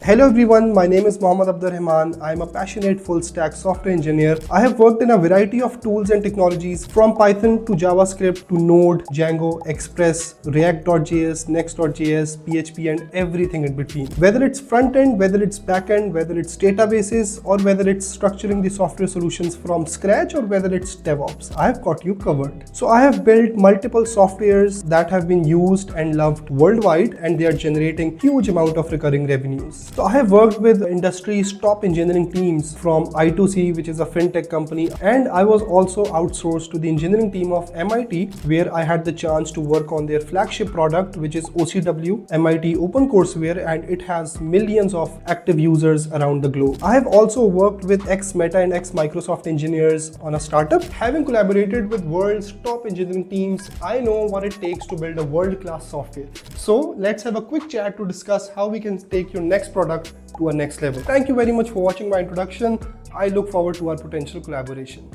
Hello everyone, my name is Muhammad Abdurrehman. I am a passionate full-stack software engineer. I have worked in a variety of tools and technologies from Python to JavaScript to Node, Django, Express, React.js, Next.js, PHP and everything in between. Whether it's front-end, whether it's back-end, whether it's databases or whether it's structuring the software solutions from scratch or whether it's DevOps, I have got you covered. So I have built multiple softwares that have been used and loved worldwide and they are generating huge amount of recurring revenues. So I have worked with industry's top engineering teams from I2C, which is a fintech company, and I was also outsourced to the engineering team of MIT, where I had the chance to work on their flagship product, which is OCW, MIT OpenCourseWare, and it has millions of active users around the globe. I have also worked with ex-Meta and ex-Microsoft engineers on a startup. Having collaborated with world's top engineering teams, I know what it takes to build a world-class software. So let's have a quick chat to discuss how we can take your next product to a next level. Thank you very much for watching my introduction. I look forward to our potential collaboration.